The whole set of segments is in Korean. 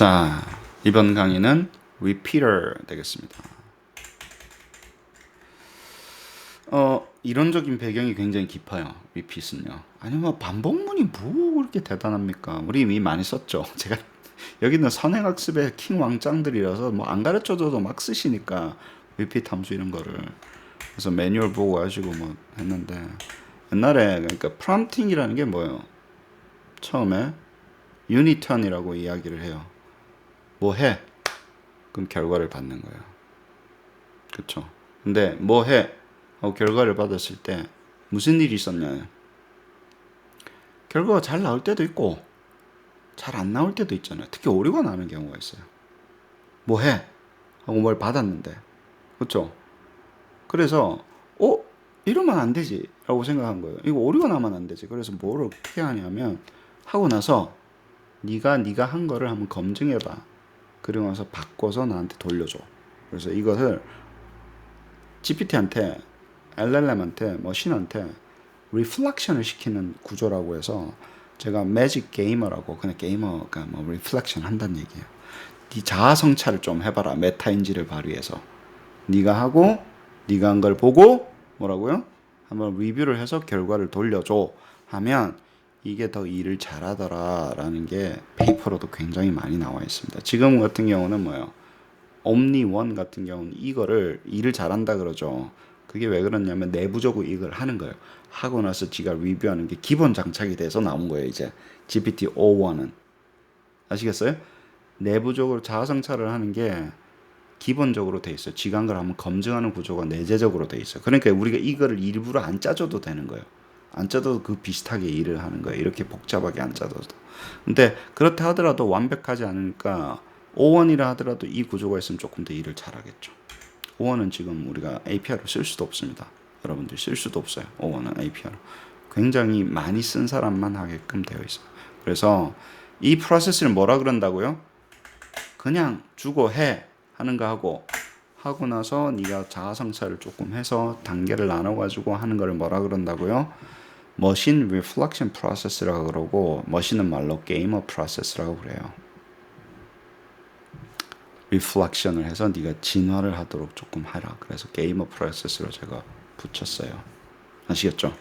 자, 이번 강의는 repeater 되겠습니다. 이론적인 배경이 굉장히 깊어요. repeat은요. 아니 뭐 반복문이 뭐 그렇게 대단합니까? 우리 이미 많이 썼죠. 제가 여기는 선행학습의 킹 왕짱들이라서 뭐 안 가르쳐줘도 막 쓰시니까 repeat 함수 이런 거를 그래서 매뉴얼 보고 하시고 뭐 했는데 옛날에 그러니까 프롬프팅이라는 게 뭐예요? 처음에 유니턴이라고 이야기를 해요. 뭐 해? 그럼 결과를 받는 거예요. 그쵸? 근데 뭐 해? 하고 결과를 받았을 때 무슨 일이 있었냐요? 결과가 잘 나올 때도 있고 잘 안 나올 때도 있잖아요. 특히 오류가 나는 경우가 있어요. 뭐 해? 하고 뭘 받았는데. 그쵸? 그래서 이러면 안 되지 라고 생각한 거예요. 이거 오류가 나면 안 되지. 그래서 뭘 어떻게 하냐면 하고 나서 네가 한 거를 한번 검증해봐. 그리고 나서 바꿔서 나한테 돌려줘. 그래서 이것을 GPT한테 LLM한테 머신한테 리플렉션을 시키는 구조라고 해서 제가 매직 게이머라고 그냥 게이머가 뭐 리플렉션 한다는 얘기예요. 네 자아 성찰을 좀 해봐라. 메타인지를 발휘해서 네가 하고 네가 한 걸 보고 뭐라고요? 한번 리뷰를 해서 결과를 돌려줘 하면 이게 더 일을 잘하더라라는 게 페이퍼로도 굉장히 많이 나와 있습니다. 지금 같은 경우는 뭐예요? 옴니원 같은 경우는 이거를 일을 잘한다 그러죠. 그게 왜 그러냐면 내부적으로 이걸 하는 거예요. 하고 나서 지가 리뷰하는 게 기본 장착이 돼서 나온 거예요. 이제 GPT-o1은 아시겠어요? 내부적으로 자아성찰을 하는 게 기본적으로 돼 있어요. 지가 한 걸 한번 검증하는 구조가 내재적으로 돼 있어요. 그러니까 우리가 이거를 일부러 안 짜줘도 되는 거예요. 안 짜도 그 비슷하게 일을 하는 거예요. 이렇게 복잡하게 안 짜줘도. 근데 그렇다 하더라도 완벽하지 않으니까 O1이라 하더라도 이 구조가 있으면 조금 더 일을 잘하겠죠. O1은 지금 우리가 API로 쓸 수도 없습니다. 여러분들 쓸 수도 없어요. O1은 API로. 굉장히 많이 쓴 사람만 하게끔 되어 있어요. 그래서 이 프로세스를 뭐라 그런다고요? 그냥 주고 해 하는 거 하고 나서 네가 자아 성찰을 조금 해서 단계를 나눠 가지고 하는 거를 뭐라 그런다고요? 머신 리플렉션 프로세스라고 그러고 머신은 말로 게이머 프로세스라고 그래요. 리플렉션을 해서 네가 진화를 하도록 조금 하라. 그래서 게이머 프로세스로 제가 붙였어요. 아시겠죠?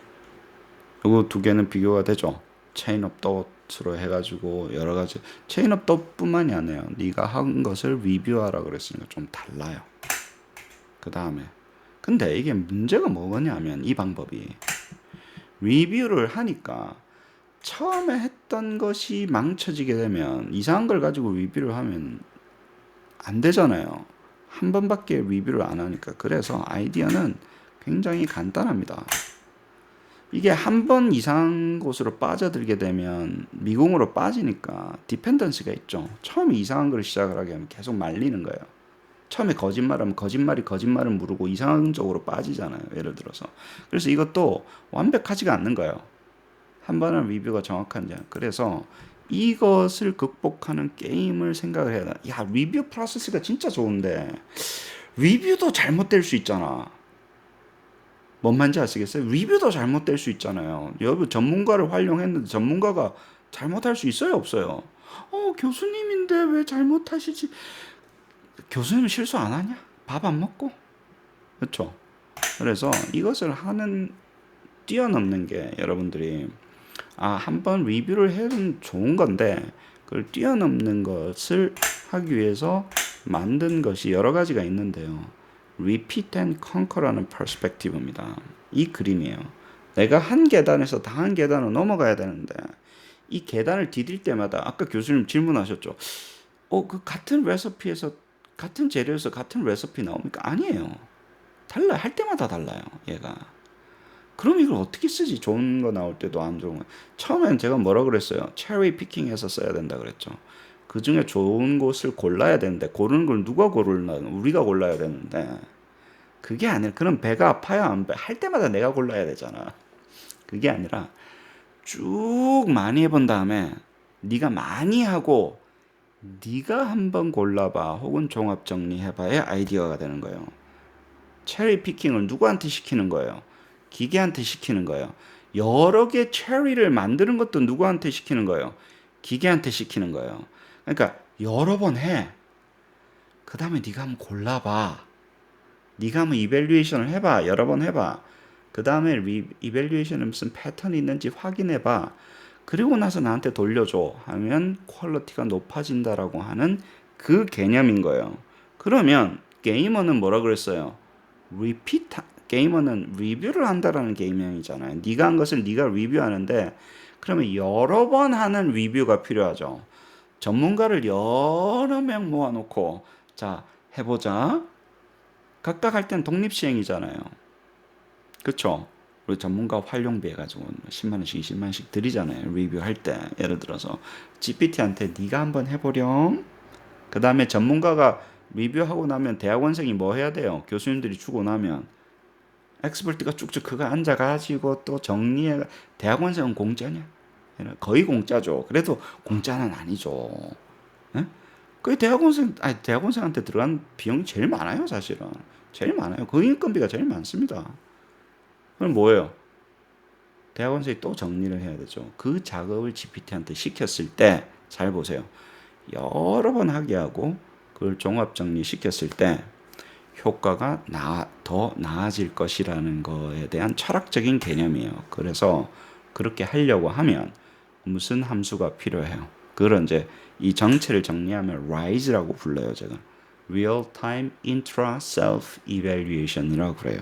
이거 두 개는 비교가 되죠. 체인 업 덧으로 해가지고 여러 가지 체인 업 덧뿐만이 아니에요. 네가 한 것을 리뷰하라 그랬으니까 좀 달라요. 그 다음에 근데 이게 문제가 뭐냐면 이 방법이 리뷰를 하니까 처음에 했던 것이 망쳐지게 되면 이상한 걸 가지고 리뷰를 하면 안 되잖아요. 한 번밖에 리뷰를 안 하니까. 그래서 아이디어는 굉장히 간단합니다. 이게 한 번 이상 곳으로 빠져들게 되면 미궁으로 빠지니까 디펜던시가 있죠. 처음에 이상한 걸 시작을 하게 하면 계속 말리는 거예요. 처음에 거짓말하면 거짓말을 물고 이상한 쪽으로 빠지잖아요. 예를 들어서. 그래서 이것도 완벽하지가 않는 거예요. 한 번은 리뷰가 정확한지. 그래서 이것을 극복하는 게임을 생각을 해야 돼. 야, 리뷰 프로세스가 진짜 좋은데 리뷰도 잘못될 수 있잖아. 뭔 말인지 아시겠어요? 리뷰도 잘못될 수 있잖아요. 여러분 전문가를 활용했는데 전문가가 잘못할 수 있어요, 없어요? 교수님인데 왜 잘못하시지? 교수님 실수 안 하냐? 밥 안 먹고? 그렇죠? 그래서 이것을 뛰어넘는 게 여러분들이 한 번 리뷰를 해는 좋은 건데 그걸 뛰어넘는 것을 하기 위해서 만든 것이 여러 가지가 있는데요. Repeat and Conquer라는 퍼스펙티브입니다. 이 그림이에요. 내가 한 계단에서 다한 계단으로 넘어가야 되는데 이 계단을 디딜 때마다 아까 교수님 질문하셨죠. 그 같은 레시피에서 같은 재료에서 같은 레시피 나옵니까? 아니에요. 달라요. 할 때마다 달라요. 얘가. 그럼 이걸 어떻게 쓰지? 좋은 거 나올 때도 안 좋은 거. 처음엔 제가 뭐라 그랬어요? 체리 피킹해서 써야 된다 그랬죠. 그 중에 좋은 곳을 골라야 되는데 고르는 걸 누가 고르나? 우리가 골라야 되는데 그게 아니라 그럼 배가 아파요? 안 배? 할 때마다 내가 골라야 되잖아. 그게 아니라 쭉 많이 해본 다음에 네가 많이 하고 네가 한번 골라봐 혹은 종합 정리해봐야 아이디어가 되는 거예요. 체리 피킹을 누구한테 시키는 거예요? 기계한테 시키는 거예요. 여러 개 체리를 만드는 것도 누구한테 시키는 거예요? 기계한테 시키는 거예요. 그러니까 여러 번 해. 그 다음에 네가 한번 골라봐. 네가 한번 이밸류에이션을 해봐. 여러 번 해봐. 그 다음에 이밸류에이션에 무슨 패턴이 있는지 확인해봐. 그리고 나서 나한테 돌려줘 하면 퀄리티가 높아진다라고 하는 그 개념인 거예요. 그러면 게이머는 뭐라 그랬어요? 게이머는 리뷰를 한다라는 개념이잖아요. 네가 한 것을 네가 리뷰하는데 그러면 여러 번 하는 리뷰가 필요하죠. 전문가를 여러 명 모아놓고 자 해보자. 각각 할 땐 독립시행이잖아요. 그쵸? 우리 전문가 활용비 해가지고 10만 원씩 20만 원씩 드리잖아요. 리뷰할 때 예를 들어서 GPT한테 네가 한번 해보렴. 그 다음에 전문가가 리뷰하고 나면 대학원생이 뭐 해야 돼요? 교수님들이 주고 나면 엑스퍼트가 쭉쭉 그거 앉아가지고 또 정리해. 대학원생은 공짜냐? 거의 공짜죠. 그래도 공짜는 아니죠. 예? 그 대학원생한테 들어간 비용이 제일 많아요, 사실은. 제일 많아요. 그 인건비가 제일 많습니다. 그럼 뭐예요? 대학원생이 또 정리를 해야 되죠. 그 작업을 GPT한테 시켰을 때, 잘 보세요. 여러 번 하게 하고, 그걸 종합 정리시켰을 때, 효과가 더 나아질 것이라는 거에 대한 철학적인 개념이에요. 그래서 그렇게 하려고 하면 무슨 함수가 필요해요? 그걸 이제 이 정체를 정리하면 RISE라고 불러요, 제가. Real Time Intra Self Evaluation이라고 그래요.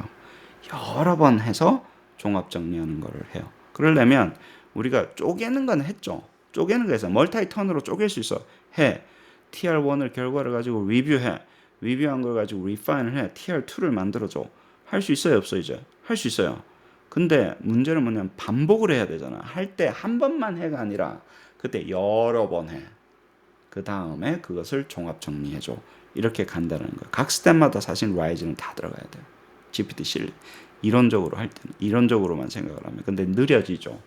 여러 번 해서 종합 정리하는 거를 해요. 그러려면 우리가 쪼개는 건 했죠. 쪼개는 거에서 멀티 턴으로 쪼갤 수 있어. 해. TR1을 결과를 가지고 리뷰해. 리뷰한 걸 가지고 리파인을 해. TR2를 만들어줘. 할 수 있어요, 없어 이제? 할 수 있어요. 근데 문제는 뭐냐면 반복을 해야 되잖아. 할 때 한 번만 해가 아니라 그때 여러 번 해. 그 다음에 그것을 종합 정리해줘. 이렇게 간다는 거예요. 각 스텝마다 사실 라이즈는 다 들어가야 돼요. GPT-C 이론적으로 할 때는 이론적으로만 생각을 하면 근데 느려지죠.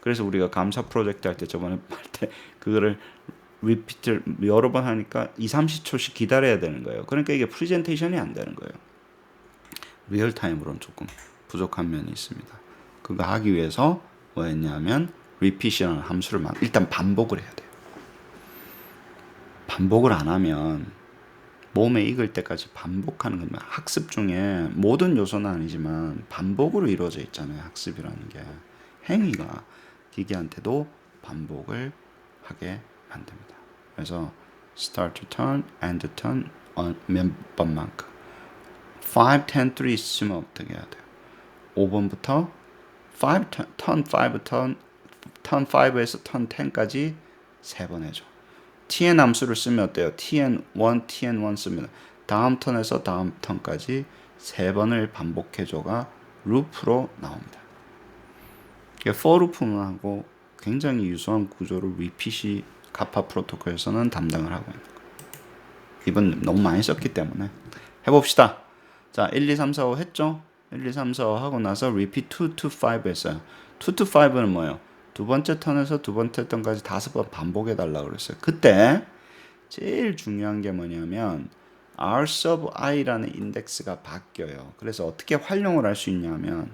그래서 우리가 감사 프로젝트 할 때 저번에 할 때 그거를 리피트를 여러 번 하니까 2, 30초씩 기다려야 되는 거예요. 그러니까 이게 프레젠테이션이 안 되는 거예요. 리얼타임으로는 조금 부족한 면이 있습니다. 그거 하기 위해서 뭐 했냐면 리피션을 함수를 일단 반복을 해야 돼요. 반복을 안 하면 몸에 익을 때까지 반복하는 겁니다. 학습 중에 모든 요소는 아니지만 반복으로 이루어져 있잖아요. 학습이라는 게. 행위가 기계한테도 반복을 하게 만듭니다. 그래서 start to turn, end to turn 몇 번만큼 5, 10, 3 있으면 어떻게 해야 돼요? 5번부터 5, turn 5, turn 5에서 turn 10까지 3번 해줘. tn 함수를 쓰면 어때요? tn1 쓰면 다음 턴에서 다음 턴까지 3번을 반복해줘가 루프로 나옵니다. for 루프하고 굉장히 유사한 구조를 리핏이 가파 프로토콜에서는 담당을 하고 있는 거예요. 이번 너무 많이 썼기 때문에 해봅시다. 자, 1, 2, 3, 4, 5 했죠? 1, 2, 3, 4, 5 하고 나서 repeat 2 to 5 했어요. 2 to 5는 뭐예요? 두 번째 턴에서 두 번째 턴까지 5번 반복해 달라고 그랬어요. 그때 제일 중요한 게 뭐냐면 r sub i라는 인덱스가 바뀌어요. 그래서 어떻게 활용을 할 수 있냐면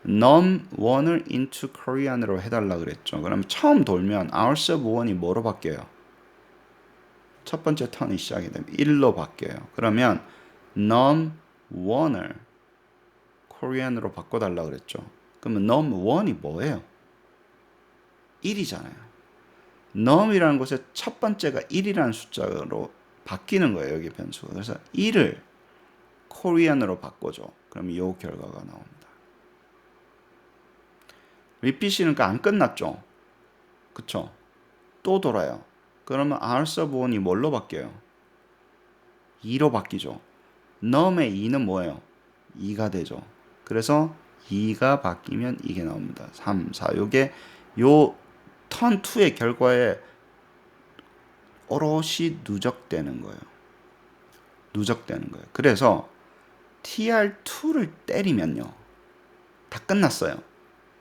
num1을 into Korean으로 해달라 그랬죠. 그러면 처음 돌면 r sub 1이 뭐로 바뀌어요? 첫 번째 턴이 시작이 되면 1로 바뀌어요. 그러면 num1을 Korean으로 바꿔달라 그랬죠. 그러면 num1이 뭐예요? 1이잖아요. num이라는 곳에 첫 번째가 1이라는 숫자로 바뀌는 거예요. 여기 변수가. 그래서 1을 Korean으로 바꿔줘. 그럼 이 결과가 나옵니다. 리핏이는 안 끝났죠. 그쵸? 또 돌아요. 그러면 R sub 1이 뭘로 바뀌어요? 2로 바뀌죠. num의 2는 뭐예요? 2가 되죠. 그래서 2가 바뀌면 이게 나옵니다. 3, 4. 요게 요 턴 2의 결과에 오롯이 누적되는 거예요. 누적되는 거예요. 그래서 TR2를 때리면요. 다 끝났어요.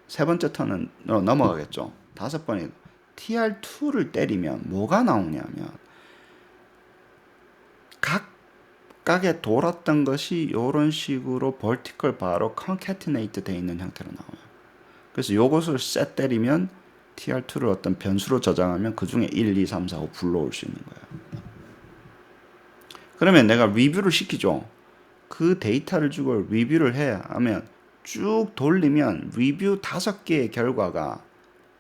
세 번째 턴으로 넘어가겠죠. 다섯 번이 TR2를 때리면 뭐가 나오냐면 각각에 돌았던 것이 이런 식으로 vertical 바로 concatenate 돼 있는 형태로 나와요. 그래서 요것을 셋 때리면 TR2를 어떤 변수로 저장하면 그 중에 1, 2, 3, 4, 5 불러올 수 있는 거예요. 그러면 내가 리뷰를 시키죠. 그 데이터를 주고 리뷰를 해 하면 쭉 돌리면 리뷰 5개의 결과가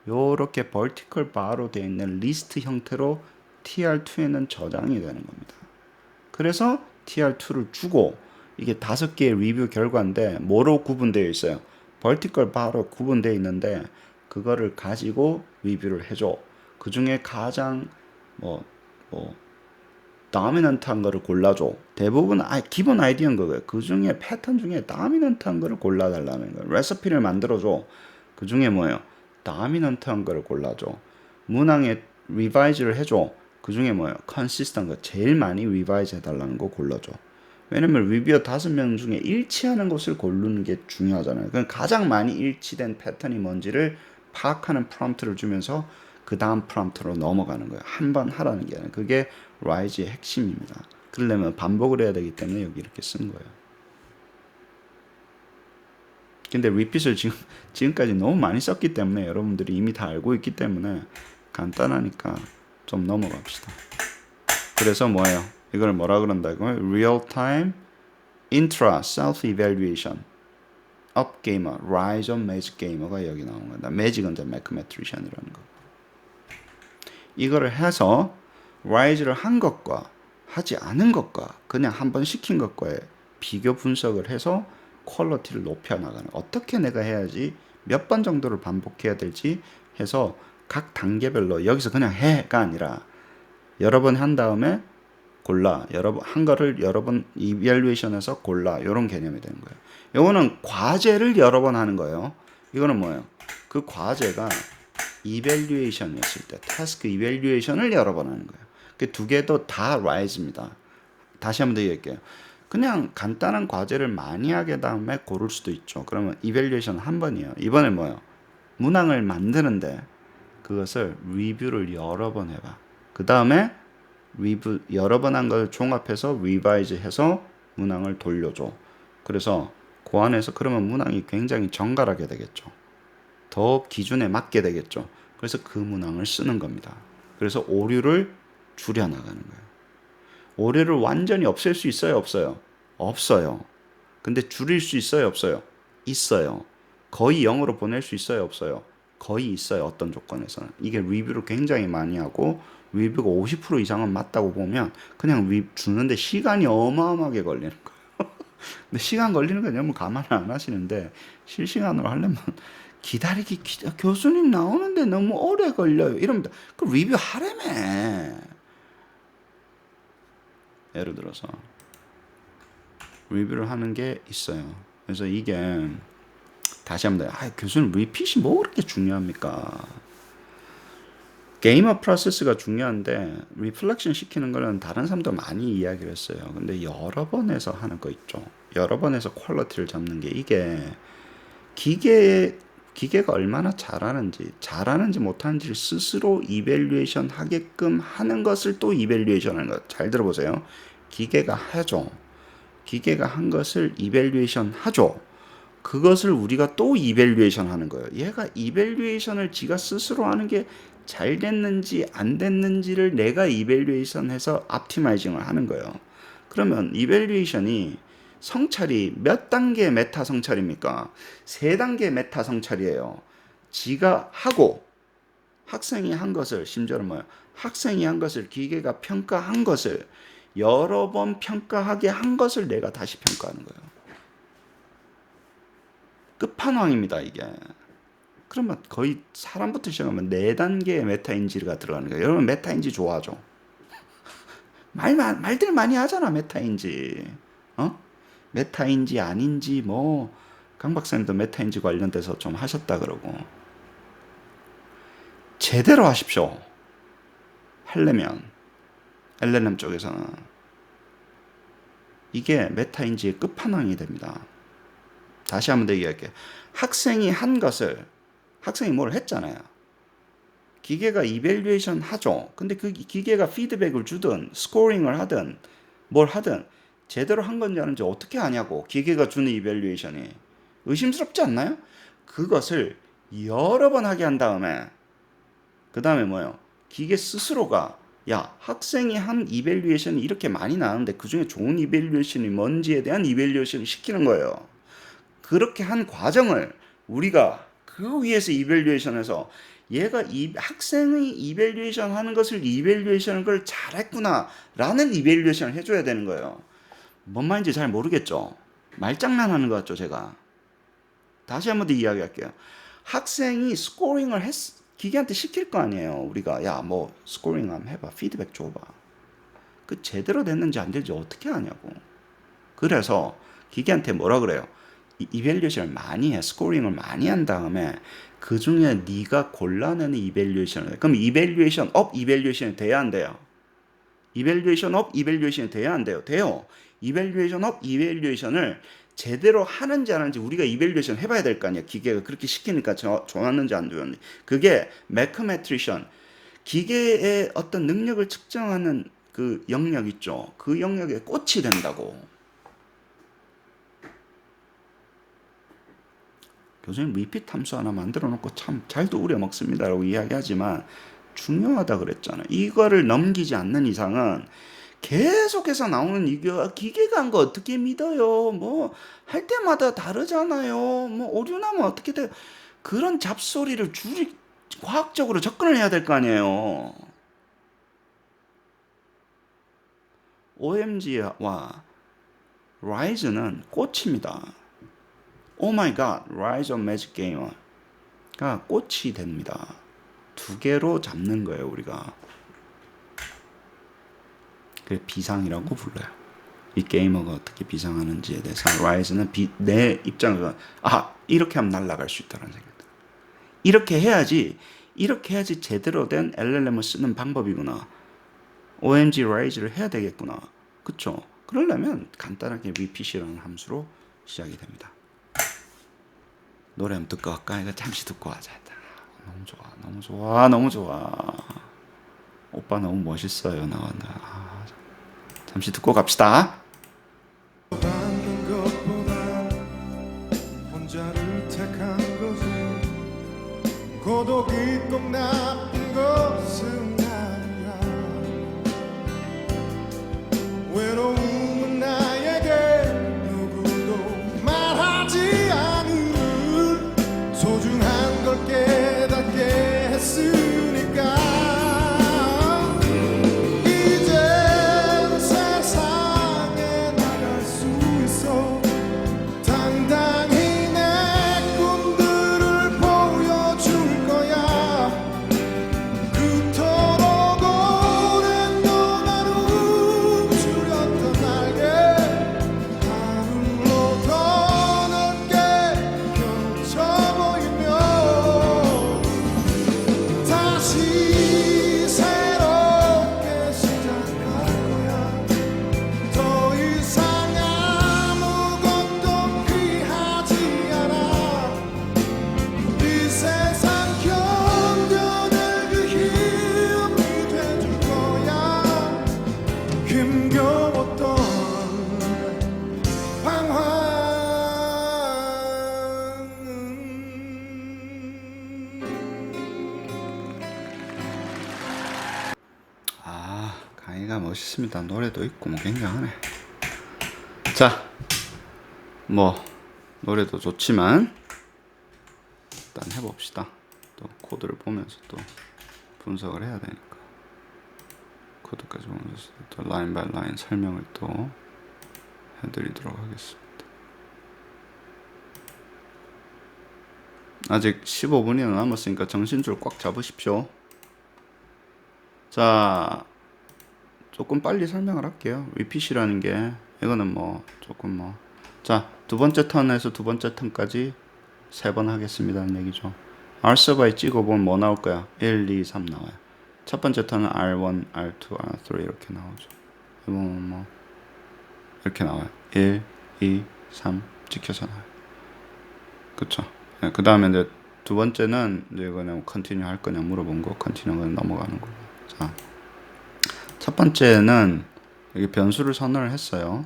요렇게 벌티컬 바로 되어 있는 리스트 형태로 TR2에는 저장이 되는 겁니다. 그래서 TR2를 주고 이게 5개의 리뷰 결과인데 뭐로 구분되어 있어요? 벌티컬 바로 구분되어 있는데 그거를 가지고 리뷰를 해줘. 그 중에 가장 뭐 다미넌트한 거를 골라줘. 대부분 기본 아이디어인 거예요. 그 중에 패턴 중에 다미넌트한 거를 골라달라는 거예요. 레시피를 만들어줘. 그 중에 뭐예요? 다미넌트한 거를 골라줘. 문항에 리바이즈를 해줘. 그 중에 뭐예요? 컨시스턴 거 제일 많이 리바이즈 해달라는 거 골라줘. 왜냐면 리뷰어 5명 중에 일치하는 것을 고르는 게 중요하잖아요. 그럼 가장 많이 일치된 패턴이 뭔지를 파악하는 프롬프트를 주면서 그 다음 프롬프트로 넘어가는 거예요. 한 번 하라는 게 아니라 그게 라이즈의 핵심입니다. 그러려면 반복을 해야 되기 때문에 여기 이렇게 쓴 거예요. 근데 리핏을 지금까지 너무 많이 썼기 때문에 여러분들이 이미 다 알고 있기 때문에 간단하니까 좀 넘어갑시다. 그래서 뭐예요? 이걸 뭐라 그런다고요? Real time intra self evaluation up gamer, rise of magic gamer가 여기 나온 거다. magic은 이제 mathematician이라는 거. 이거를 해서 rise를 한 것과 하지 않은 것과 그냥 한번 시킨 것과의 비교 분석을 해서 퀄리티를 높여 나가는. 어떻게 내가 해야지 몇 번 정도를 반복해야 될지 해서 각 단계별로 여기서 그냥 해가 아니라 여러 번 한 다음에 골라. 한 거를 여러 번 이밸류에이션에서 골라. 이런 개념이 되는 거예요. 요거는 과제를 여러 번 하는 거예요. 이거는 뭐예요? 그 과제가 이밸류에이션이었을 때 타스크 이밸류에이션을 여러 번 하는 거예요. 그 두 개도 다 라이즈입니다. 다시 한번 더 얘기할게요. 그냥 간단한 과제를 많이 하게 다음에 고를 수도 있죠. 그러면 이밸류에이션 한 번이에요. 이번에 뭐예요? 문항을 만드는데 그것을 리뷰를 여러 번 해봐. 그 다음에 리뷰 여러 번 한 걸 종합해서 리바이즈 해서 문항을 돌려줘. 그래서 그 안에서 그러면 문항이 굉장히 정갈하게 되겠죠. 더 기준에 맞게 되겠죠. 그래서 그 문항을 쓰는 겁니다. 그래서 오류를 줄여나가는 거예요. 오류를 완전히 없앨 수 있어요? 없어요? 없어요. 근데 줄일 수 있어요? 없어요? 있어요. 거의 0으로 보낼 수 있어요? 없어요? 거의 있어요. 어떤 조건에서는. 이게 리뷰를 굉장히 많이 하고 리뷰가 50% 이상은 맞다고 보면 그냥 주는데 시간이 어마어마하게 걸리는 거예요. 근데 시간 걸리는 건 너무 감안을 안 하시는데 실시간으로 하려면 교수님 나오는데 너무 오래 걸려요. 이러면 그 리뷰 하려면 예를 들어서 리뷰를 하는 게 있어요. 그래서 이게 다시 한번 교수님 리핏이 뭐 그렇게 중요합니까? 게이머 프로세스가 중요한데 리플렉션 시키는 거는 다른 사람도 많이 이야기를 했어요. 근데 여러 번 해서 하는 거 있죠. 여러 번 해서 퀄리티를 잡는 게 이게 기계가 얼마나 잘하는지 못하는지를 스스로 이밸류에이션 하게끔 하는 것을 또 이밸류에이션 하는 거. 잘 들어보세요. 기계가 하죠. 기계가 한 것을 이밸류에이션 하죠. 그것을 우리가 또 이밸류에이션 하는 거예요. 얘가 이밸류에이션을 지가 스스로 하는 게 잘 됐는지 안 됐는지를 내가 이밸류에이션 해서 옵티마이징을 하는 거예요. 그러면 이밸류에이션이 성찰이 몇 단계 메타 성찰입니까? 3단계 메타 성찰이에요. 지가 하고 학생이 한 것을 심지어는 뭐예요? 학생이 한 것을 기계가 평가한 것을 여러 번 평가하게 한 것을 내가 다시 평가하는 거예요. 끝판왕입니다, 이게. 그러면 거의 사람부터 시작하면 4단계의 메타인지가 들어가는 거예요. 여러분 메타인지 좋아하죠? 말들 많이 하잖아, 메타인지. 메타인지 아닌지 강 박사님도 메타인지 관련돼서 좀 하셨다 그러고. 제대로 하십시오. 하려면 LLM 쪽에서는 이게 메타인지의 끝판왕이 됩니다. 다시 한번 더 얘기할게요. 학생이 뭘 했잖아요. 기계가 이밸류에이션 하죠. 근데 그 기계가 피드백을 주든 스코링을 하든 뭘 하든 제대로 한 건지 아닌지 어떻게 아냐고. 기계가 주는 이밸류에이션이 의심스럽지 않나요? 그것을 여러 번 하게 한 다음에 그 다음에 뭐예요? 기계 스스로가 야, 학생이 한 이밸류에이션이 이렇게 많이 나오는데 그 중에 좋은 이밸류에이션이 뭔지에 대한 이밸류에이션을 시키는 거예요. 그렇게 한 과정을 우리가 그 위에서 이밸류에이션해서 얘가 이 학생의 이밸류에이션 하는 것을 이밸류에이션을 걸 잘했구나 라는 이밸류에이션을 해줘야 되는 거예요. 뭔 말인지 잘 모르겠죠? 말장난하는 것 같죠, 제가? 다시 한 번 더 이야기할게요. 학생이 스코링을 기계한테 시킬 거 아니에요. 우리가 야, 뭐 스코링 한번 해봐, 피드백 줘봐. 그 제대로 됐는지 안 됐는지 어떻게 하냐고. 그래서 기계한테 뭐라 그래요? 이밸류에이션을 많이 해, 스코링을 많이 한 다음에 그 중에 네가 골라내는 이밸류에이션을 해. 그럼 이밸류에이션 업, 이밸류에이션이 돼야 안 돼요? 이밸류에이션 업, 이밸류에이션이 돼야 안 돼요? 돼요. 이밸류에이션 업, 이밸류에이션을 제대로 하는지 안 하는지 우리가 이밸류에이션 해봐야 될 거 아니야. 기계가 그렇게 시키니까 좋았는지 안 좋았는지. 그게 매크메트리션, 기계의 어떤 능력을 측정하는 그 영역 있죠. 그 영역에 꽃이 된다고. 교수님 리피트 함수 하나 만들어 놓고 참 잘도 우려 먹습니다라고 이야기하지만 중요하다 그랬잖아요. 이거를 넘기지 않는 이상은 계속해서 나오는 이거 기계가 한 거 어떻게 믿어요? 뭐 할 때마다 다르잖아요. 뭐 오류 나면 어떻게 돼요? 그런 잡소리를 과학적으로 접근을 해야 될 거 아니에요. OMG와 라이즈는 꽃입니다. 오 마이 갓, 라이즈 오브 매직 게이머가 꽃이 됩니다. 두 개로 잡는 거예요, 우리가. 그래 비상이라고 불러요. 이 게이머가 어떻게 비상하는지에 대해서 라이즈는 내 입장에서 이렇게 하면 날아갈 수 있다는 생각입니다. 이렇게 해야지 제대로 된 LLM을 쓰는 방법이구나. OMG 라이즈를 해야 되겠구나. 그쵸? 그러려면 간단하게 repeat이라는 함수로 시작이 됩니다. 노래 한번 듣고 갈까? 이거 잠시 듣고 하자. 너무 좋아, 너무 좋아, 너무 좋아. 오빠 너무 멋있어요. 나왔나. 잠시 듣고 갑시다. 혼자를 택한 것은 고독이 꼭 나쁜 것은 아니야. 외로움은 나에게 누구도 말하지 않은 소중한 걸 깨닫게 했으니까. 강의가 멋있습니다. 노래도 있고 뭐 굉장하네. 자, 뭐 노래도 좋지만 일단 해봅시다. 또 코드를 보면서 또 분석을 해야 되니까 코드까지 보면서 또 라인 바이 라인 설명을 또 해드리도록 하겠습니다. 아직 15분이나 남았으니까 정신줄 꽉 잡으십시오. 자, 조금 빨리 설명을 할게요. repeat이라는 게 이거는 뭐 조금 뭐 자, 두 번째 턴에서 두 번째 턴까지 3번 하겠습니다는 얘기죠. R-survey 찍어보면 뭐 나올 거야? 1, 2, 3 나와요. 첫 번째 턴은 R1, R2, R3 이렇게 나오죠. 이건 뭐 이렇게 나와요. 1, 2, 3 찍혀서 나와요. 그쵸? 네, 그 다음에 이제 두 번째는 이제 이거는 컨티뉴 할 거냐 물어본 거, 컨티뉴는 넘어가는 거고. 자, 첫 번째는 여기 변수를 선언을 했어요.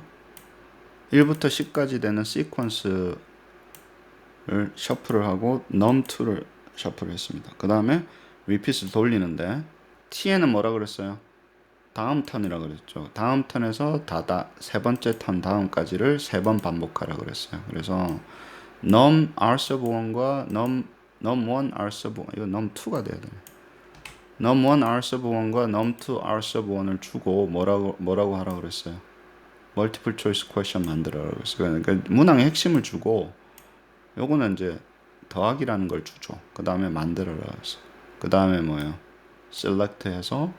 1부터 10까지 되는 시퀀스를 셔플을 하고 num2를 셔플을 했습니다. 그 다음에 repeat을 돌리는데 t에는 뭐라 그랬어요? 다음 턴이라고 그랬죠. 다음 턴에서 세 번째 턴 다음까지를 세 번 반복하라 그랬어요. 그래서 num r sub 1과 num1 r sub 1 이거 num2가 돼야 돼요. num1 r sub 1과 num2 r sub 1을 주고 뭐라고 하라 그랬어요. 멀티플 초이스 퀘스천 만들어라 그랬어요. 그러니까 문항의 핵심을 주고 요거는 이제 더하기라는 걸 주죠. 그 다음에 만들어라 그랬어요. 그 다음에 뭐예요? select 해서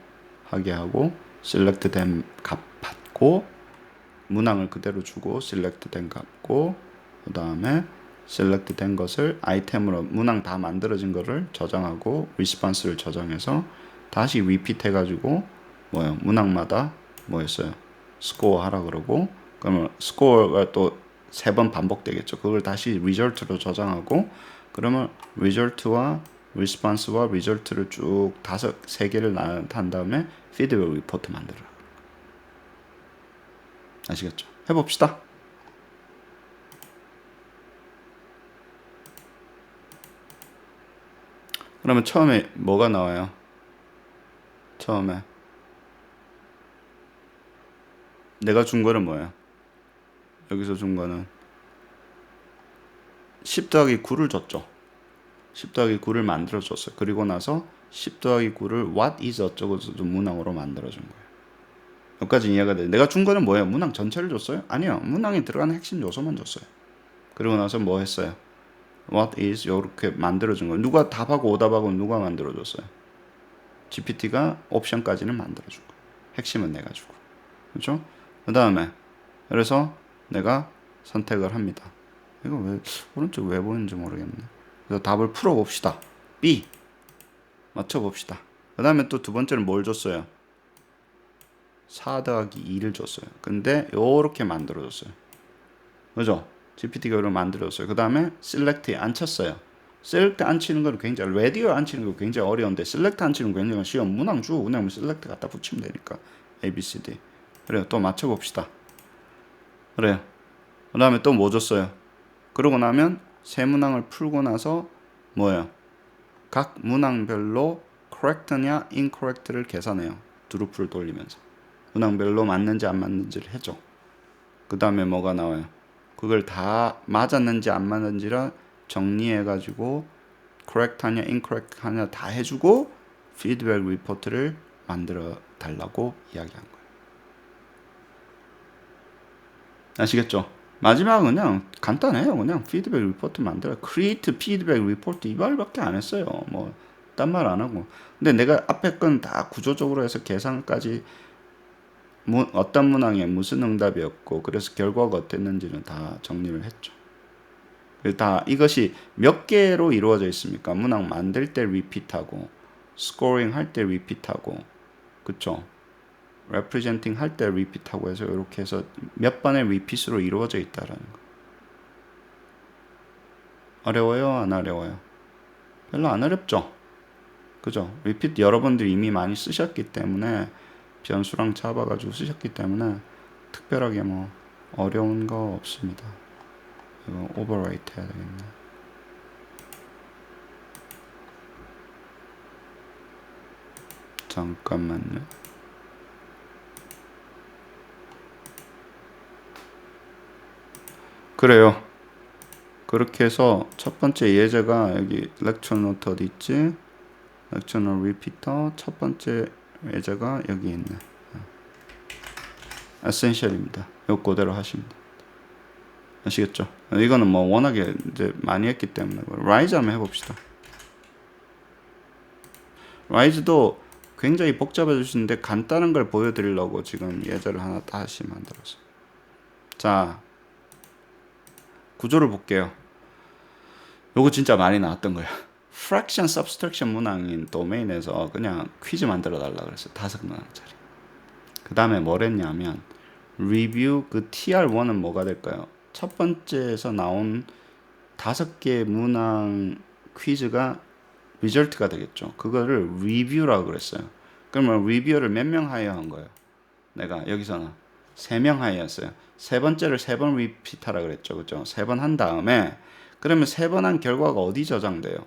하게 하고 select 된 값 받고 문항을 그대로 주고 select 된 값고 그 다음에 select 된 것을 아이템으로 문항 다 만들어진 거를 저장하고 response를 저장해서 다시 repeat 해가지고 뭐예요? 문항마다 뭐였어요? score 하라 그러고 그러면 score가 또 세 번 반복되겠죠. 그걸 다시 result로 저장하고 그러면 result와 response와 result를 쭉 세 개를 한 다음에 feedback report 만들어라. 아시겠죠? 해봅시다. 그러면 처음에 뭐가 나와요? 처음에 내가 준 거는 뭐예요? 여기서 준 거는 10 더하기 9를 줬죠. 10 더하기 9를 만들어 줬어요. 그리고 나서 10 더하기 9를 what is 어쩌고 저쩌고 문항으로 만들어 준 거예요. 여기까지 이해가 돼. 내가 준 거는 뭐예요? 문항 전체를 줬어요? 아니요. 문항에 들어가는 핵심 요소만 줬어요. 그리고 나서 뭐 했어요? what is 이렇게 만들어 준 거예요. 누가 답하고 오답하고 누가 만들어 줬어요? GPT가 옵션까지는 만들어 준 거예요. 핵심은 내가 주고. 그렇죠? 그 다음에 그래서 내가 선택을 합니다. 이거 왜 오른쪽 왜 보이는지 모르겠네. 그래서 답을 풀어봅시다. B 맞춰봅시다. 그 다음에 또 두 번째는 뭘 줬어요? 4 더하기 2를 줬어요. 근데 요렇게 만들어줬어요. 그죠? GPT가 이렇게 만들어줬어요. 그 다음에 select에 안 쳤어요. select 안 치는 건 굉장히 ready어 안 치는 건 굉장히 어려운데 select 안 치는 건 굉장히 쉬워. 문항 주고 그냥 select 갖다 붙이면 되니까 A, B, C, D. 그래요. 또 맞춰봅시다. 그래요. 그 다음에 또 뭐 줬어요? 그러고 나면 세 문항을 풀고 나서 뭐예요? 각 문항별로 correct냐 incorrect를 계산해요. 드루프를 돌리면서. 문항별로 맞는지 안 맞는지를 해줘. 그 다음에 뭐가 나와요? 그걸 다 맞았는지 안 맞는지를 정리해가지고 correct하냐 incorrect 하냐 다 해주고 피드백 리포트를 만들어 달라고 이야기한 거예요. 아시겠죠? 마지막은 그냥 간단해요. 그냥 피드백 리포트 만들어. create 피드백 리포트 이 말밖에 안 했어요. 뭐 딴 말 안 하고. 근데 내가 앞에 건 다 구조적으로 해서 계산까지 어떤 문항에 무슨 응답이었고 그래서 결과가 어땠는지는 다 정리를 했죠. 다 이것이 몇 개로 이루어져 있습니까? 문항 만들 때 리피트하고 스코링 할 때 리피트하고 그쵸? representing 할 때 repeat하고 해서 이렇게 해서 몇 번의 repeat으로 이루어져 있다라는 거. 어려워요? 안 어려워요? 별로 안 어렵죠? 그죠? repeat 여러분들이 이미 많이 쓰셨기 때문에 변수랑 잡아가지고 쓰셨기 때문에 특별하게 뭐 어려운 거 없습니다. 이거 overwrite 해야 되겠네. 잠깐만요. 그래요. 그렇게 해서 첫 번째 예제가 여기 lecture note 어디 있지? lecture note repeater 첫 번째 예제가 여기 있네. 에센셜입니다. 요 그대로 하시면 됩니다. 아시겠죠? 이거는 뭐 워낙에 이제 많이 했기 때문에 라이즈 한번 해봅시다. 라이즈도 굉장히 복잡해질 수 있는데 간단한 걸 보여드리려고 지금 예제를 하나 다시 만들었어요. 자, 구조를 볼게요. 요거 진짜 많이 나왔던 거예요. fraction subtraction 문항인 도메인에서 그냥 퀴즈 만들어 달라 그랬어요. 5문항짜리. 그 다음에 뭘 했냐면 리뷰 그 TR1은 뭐가 될까요? 첫 번째에서 나온 5개 문항 퀴즈가 리절트가 되겠죠. 그거를 리뷰라고 그랬어요. 그러면 리뷰어를 몇 명 하여한 거예요? 내가 여기서는 3명 하여였어요. 세 번째를 3번 리피트하라 그랬죠. 그죠? 3번 한 다음에 그러면 3번 한 결과가 어디 저장돼요?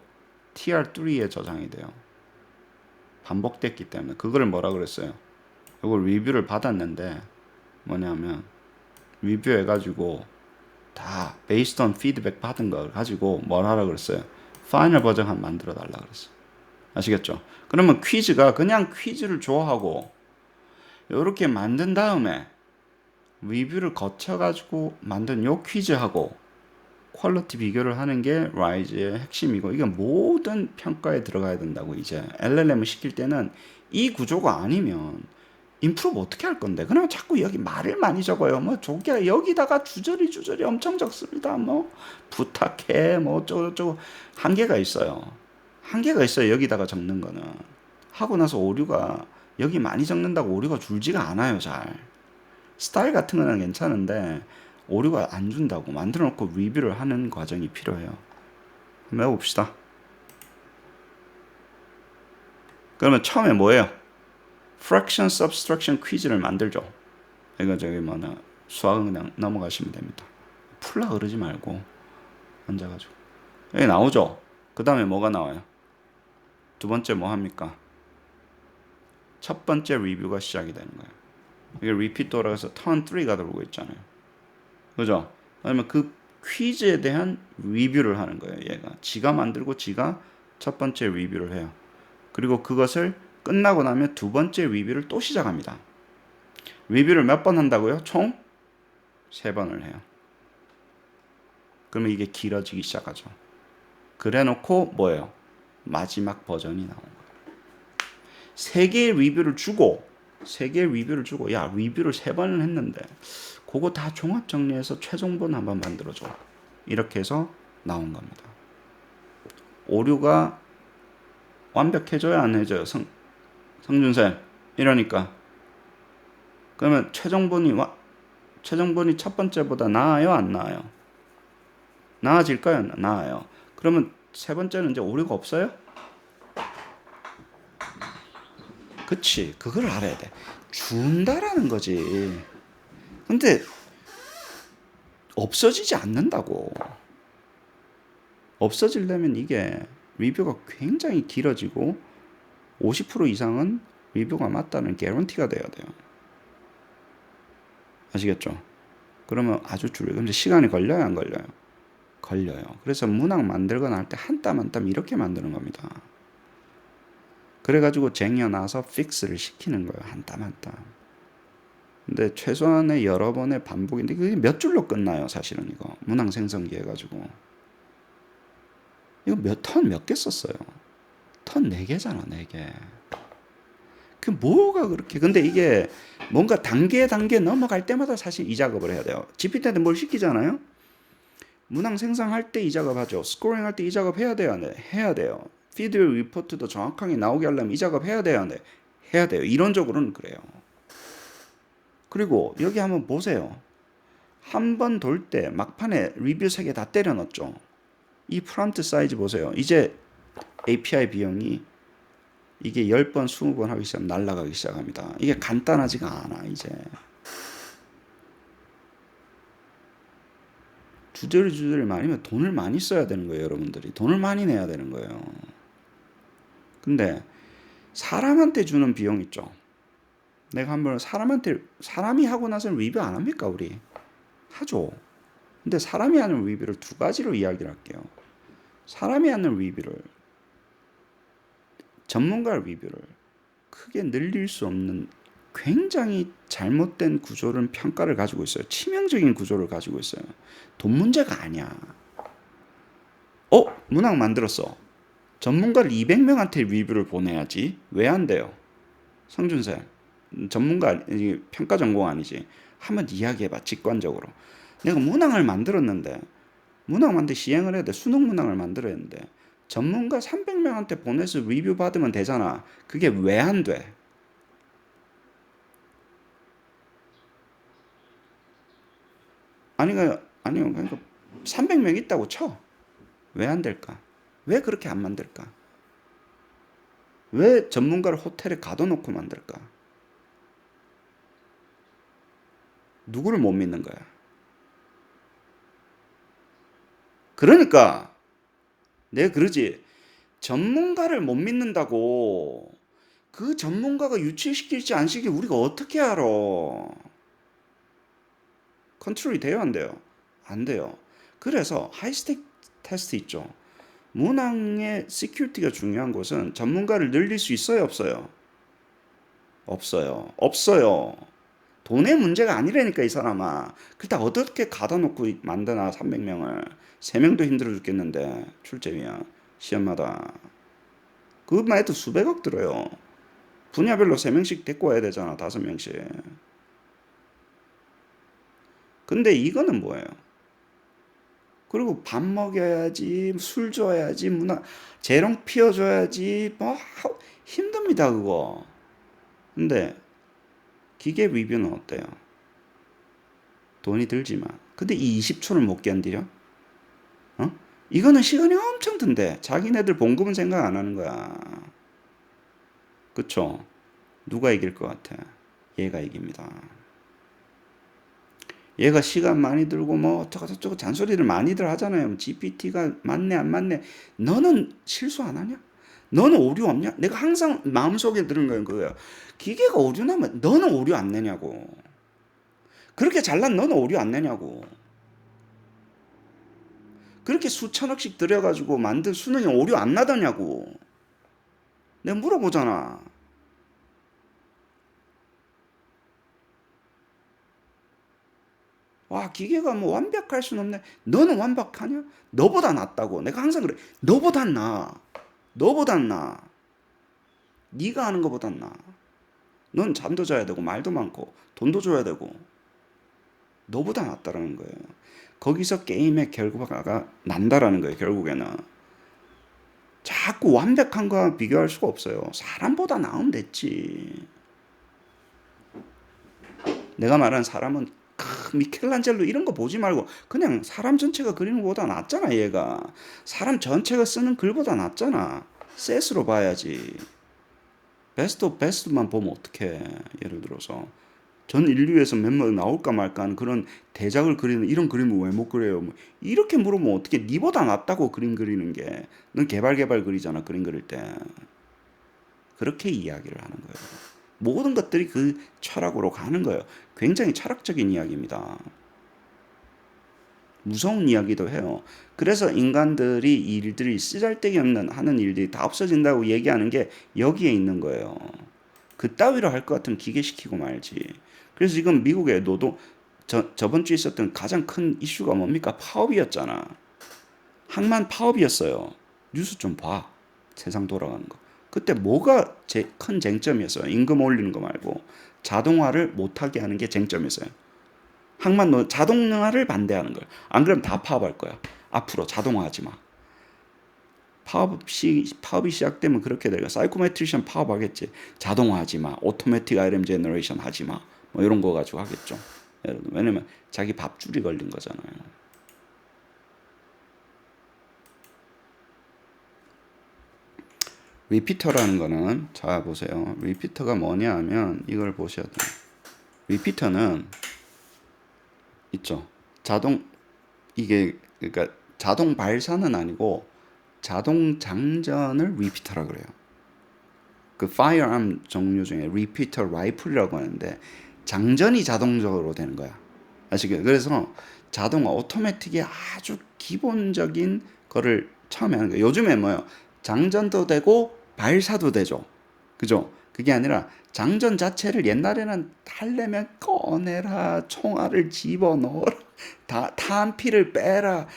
TR3에 저장이 돼요. 반복됐기 때문에 그거를 뭐라 그랬어요? 이걸 리뷰를 받았는데 뭐냐면 리뷰해가지고 다 based on 피드백 받은 걸 가지고 뭘 하라 그랬어요. 파이널 버전 한 만들어 달라 그랬어요. 아시겠죠? 그러면 퀴즈가 그냥 퀴즈를 좋아하고 이렇게 만든 다음에 리뷰를 거쳐가지고 만든 요 퀴즈하고 퀄리티 비교를 하는 게 라이즈의 핵심이고 이게 모든 평가에 들어가야 된다고. 이제 LLM을 시킬 때는 이 구조가 아니면 인프로브 어떻게 할 건데? 그냥 자꾸 여기 말을 많이 적어요. 뭐 저기 여기다가 주저리 엄청 적습니다. 뭐 부탁해 뭐 어쩌고 한계가 있어요. 한계가 있어요. 여기다가 적는 거는. 하고 나서 오류가 여기 많이 적는다고 오류가 줄지가 않아요. 잘. 스타일 같은 거는 괜찮은데 오류가 안 준다고 만들어 놓고 리뷰를 하는 과정이 필요해요. 한번 해봅시다. 그러면 처음에 뭐예요? fraction subtraction 퀴즈를 만들죠. 이거 저기 뭐나 수학은 그냥 넘어가시면 됩니다. 풀라 그러지 말고 앉아가지고 여기 나오죠. 그 다음에 뭐가 나와요? 두 번째 뭐 합니까? 첫 번째 리뷰가 시작이 되는 거예요. 이게 repeat 돌아가서 turn 3가 들어오고 있잖아요. 그죠? 그러면 그 퀴즈에 대한 리뷰를 하는 거예요. 얘가 지가 만들고 지가 첫 번째 리뷰를 해요. 그리고 그것을 끝나고 나면 두 번째 리뷰를 또 시작합니다. 리뷰를 몇 번 한다고요? 총 3번을 해요. 그러면 이게 길어지기 시작하죠. 그래 놓고 뭐예요? 마지막 버전이 나온 거예요. 3개의 리뷰를 주고 야 리뷰를 3번을 했는데 그거 다 종합 정리해서 최종본 한번 만들어줘. 이렇게 해서 나온 겁니다. 오류가 완벽해져야 안 해져요? 성준쌤 이러니까 그러면 최종본이 첫 번째보다 나아요 안 나아요? 나아질까요? 나아요. 그러면 세 번째는 이제 오류가 없어요? 그치, 그걸 알아야 돼. 준다라는 거지. 근데 없어지지 않는다고. 없어지려면 이게 리뷰가 굉장히 길어지고 50% 이상은 리뷰가 맞다는 개런티가 돼야 돼요. 아시겠죠? 그러면 아주 줄여요. 근데 시간이 걸려요, 안 걸려요? 걸려요. 그래서 문항 만들거나 할 때 한 땀 한 땀 이렇게 만드는 겁니다. 그래가지고 쟁여놔서 픽스를 시키는 거예요. 한 땀 한 땀. 근데 최소한의 여러 번의 반복인데 그게 몇 줄로 끝나요, 사실은 이거. 문항 생성기 해가지고. 이거 몇 개 썼어요. 턴 4개잖아, 4개. 그 뭐가 그렇게. 근데 이게 뭔가 단계 넘어갈 때마다 사실 이 작업을 해야 돼요. GPT한테 뭘 시키잖아요? 문항 생성할 때 이 작업하죠. 스코링 할 때 이 작업 해야 돼요, 네. 해야 돼요. 피드 리포트도 정확하게 나오게 하려면 이 작업 해야 돼요, 네. 해야 돼요. 이론적으로는 그래요. 그리고 여기 한번 보세요. 한 번 돌 때 막판에 리뷰 3개 다 때려 넣었죠. 이 프롬프트 사이즈 보세요. 이제 API 비용이 이게 10번, 20번 하기 시작하면 날아가기 시작합니다. 이게 간단하지가 않아, 이제. 주저리 많으면 돈을 많이 써야 되는 거예요, 여러분들이. 돈을 많이 내야 되는 거예요. 근데 사람한테 주는 비용 있죠. 내가 한번 사람이 하고 나서는 리뷰 안 합니까, 우리? 하죠. 근데 사람이 하는 리뷰를 두 가지로 이야기를 할게요. 사람이 하는 리뷰를, 전문가 리뷰를 크게 늘릴 수 없는 굉장히 잘못된 구조를 평가를 가지고 있어요. 치명적인 구조를 가지고 있어요. 돈 문제가 아니야. 문항 만들었어. 전문가를 200명한테 리뷰를 보내야지. 왜 안 돼요? 성준쌤, 전문가, 평가 전공 아니지. 한번 이야기해봐, 직관적으로. 내가 문항을 만들었는데, 문항 만들 시행을 해야 돼. 수능 문항을 만들어야 되는데, 전문가 300명한테 보내서 리뷰 받으면 되잖아. 그게 왜 안 돼? 그러니까 300명 있다고 쳐. 왜 안 될까? 왜 그렇게 안 만들까? 왜 전문가를 호텔에 가둬놓고 만들까? 누구를 못 믿는 거야? 그러니까 내가 그러지. 전문가를 못 믿는다고 그 전문가가 유출시킬지 안 시킬지 우리가 어떻게 알아? 컨트롤이 돼요, 안 돼요? 안 돼요. 그래서 하이스택 테스트 있죠. 문항의 시큐리티가 중요한 것은 전문가를 늘릴 수 있어요, 없어요? 없어요. 없어요. 돈의 문제가 아니라니까 이 사람아. 그다 어떻게 가다 놓고 만드나 300명을. 3명도 힘들어 죽겠는데 출제위야. 시험마다. 그것만 해도 수백억 들어요. 분야별로 3명씩 데리고 와야 되잖아. 5명씩. 근데 이거는 뭐예요? 그리고 밥 먹여야지, 술 줘야지, 재롱 피워줘야지, 뭐 힘듭니다 그거. 근데 기계 리뷰는 어때요? 돈이 들지만. 근데 이 20초를 못 견디려? 어? 이거는 시간이 엄청 든대. 자기네들 봉급은 생각 안 하는 거야. 그쵸? 누가 이길 것 같아? 얘가 이깁니다. 얘가 시간 많이 들고 뭐 어쩌고 잔소리를 많이들 하잖아요. GPT가 맞네 안 맞네. 너는 실수 안 하냐? 너는 오류 없냐? 내가 항상 마음속에 들은 건 그거예요. 기계가 오류 나면 너는 오류 안 내냐고. 그렇게 잘난 너는 오류 안 내냐고. 그렇게 수천억씩 들여가지고 만든 수능에 오류 안 나더냐고. 내가 물어보잖아. 와, 기계가 뭐 완벽할 순 없네. 너는 완벽하냐? 너보다 낫다고. 내가 항상 그래. 너보다 나. 너보다 나. 네가 하는 것보다 나. 넌 잠도 자야 되고 말도 많고 돈도 줘야 되고 너보다 낫다라는 거예요. 거기서 게임의 결과가 난다라는 거예요. 결국에는 자꾸 완벽한 거와 비교할 수가 없어요. 사람보다 나으면 됐지. 내가 말한 사람은 미켈란젤로 이런 거 보지 말고 그냥 사람 전체가 그리는 것보다 낫잖아. 얘가 사람 전체가 쓰는 글보다 낫잖아. 셋으로 봐야지. 베스트 오브 베스트만 보면 어떡해. 예를 들어서 전 인류에서 몇몇 나올까 말까 하는 그런 대작을 그리는 이런 그림을 왜 못 그려요? 뭐 이렇게 물으면 어떻게 니보다 낫다고 그림 그리는 게. 넌 개발 그리잖아. 그림 그릴 때. 그렇게 이야기를 하는 거예요. 모든 것들이 그 철학으로 가는 거예요. 굉장히 철학적인 이야기입니다. 무서운 이야기도 해요. 그래서 인간들이 일들이 쓰잘데기 없는 하는 일들이 다 없어진다고 얘기하는 게 여기에 있는 거예요. 그따위로 할 것 같으면 기계시키고 말지. 그래서 지금 미국의 저번 주에 있었던 가장 큰 이슈가 뭡니까? 파업이었잖아. 항만 파업이었어요. 뉴스 좀 봐. 세상 돌아가는 거. 그때 뭐가 큰 쟁점이었어요? 임금 올리는 거 말고 자동화를 못하게 하는 게 쟁점이었어요. 항만 자동화를 반대하는 거예요. 안 그러면 다 파업할 거야. 앞으로 자동화하지 마. 파업이 시작되면 그렇게 돼요. 사이코메트리션 파업하겠지. 자동화하지 마. 오토매틱 아이템 제너레이션 하지 마. 뭐 이런 거 가지고 하겠죠. 왜냐면 자기 밥줄이 걸린 거잖아요. 리피터라는 거는 자 보세요. 리피터가 뭐냐 하면 이걸 보셔야 돼요. 리피터는 있죠. 이게 그러니까 자동 발사는 아니고 자동 장전을 리피터라 그래요. 그 파이어암 종류 중에 리피터 라이플이라고 하는데 장전이 자동적으로 되는 거야. 아시겠죠? 그래서 자동화 오토매틱이 아주 기본적인 거를 처음에 하는 거예요. 요즘에 뭐예요? 장전도 되고 발사도 되죠. 그죠? 그게 아니라 장전 자체를 옛날에는 하려면 꺼내라, 총알을 집어넣어라, 탄피를 빼라,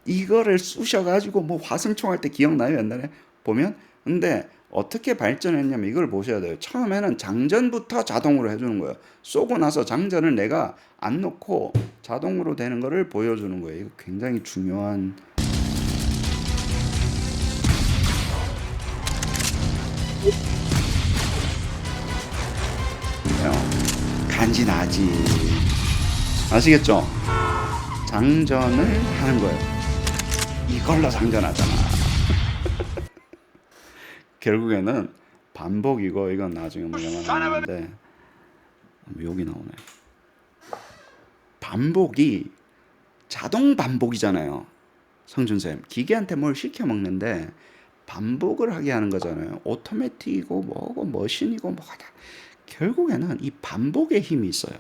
이거를 쑤셔가지고 뭐 화승총 할 때 기억나요? 옛날에 보면? 근데 어떻게 발전했냐면 이걸 보셔야 돼요. 처음에는 장전부터 자동으로 해주는 거예요. 쏘고 나서 장전을 내가 안 놓고 자동으로 되는 거를 보여주는 거예요. 이거 굉장히 중요한 간지나지. 아시겠죠? 장전을 하는 거예요. 이걸로 장전하잖아. 결국에는 반복이고 이건 나중에 뭐가 나오는데 욕이 나오네. 반복이 자동 반복이잖아요. 성준쌤 기계한테 뭘 시켜 먹는데 반복을 하게 하는 거잖아요. 오토매틱이고 뭐고 머신이고 뭐다. 결국에는 이 반복의 힘이 있어요.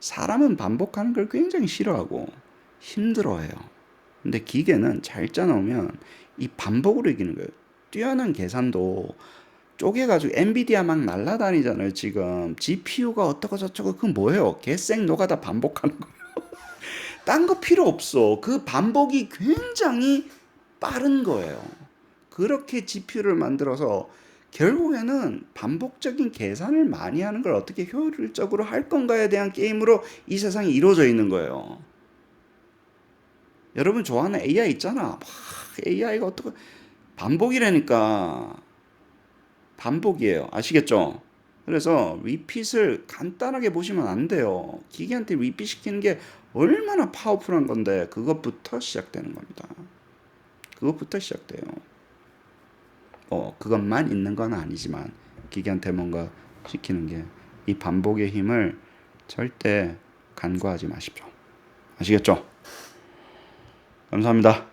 사람은 반복하는 걸 굉장히 싫어하고 힘들어해요. 근데 기계는 잘 짜놓으면 이 반복으로 이기는 거예요. 뛰어난 계산도 쪼개가지고 엔비디아 막 날라다니잖아요. 지금 GPU가 어떠고 저쩌고 그건 뭐예요? 개생 노가다 반복하는 거예요. 딴 거 필요 없어. 그 반복이 굉장히 빠른 거예요. 그렇게 GPU를 만들어서 결국에는 반복적인 계산을 많이 하는 걸 어떻게 효율적으로 할 건가에 대한 게임으로 이 세상이 이루어져 있는 거예요. 여러분 좋아하는 AI 있잖아. 막 AI가 어떻게 반복이라니까. 반복이에요. 아시겠죠? 그래서 리핏을 간단하게 보시면 안 돼요. 기계한테 리핏 시키는 게 얼마나 파워풀한 건데 그것부터 시작되는 겁니다. 그것부터 시작돼요. 그것만 있는 건 아니지만 기계한테 뭔가 시키는 게 이 반복의 힘을 절대 간과하지 마십시오. 아시겠죠? 감사합니다.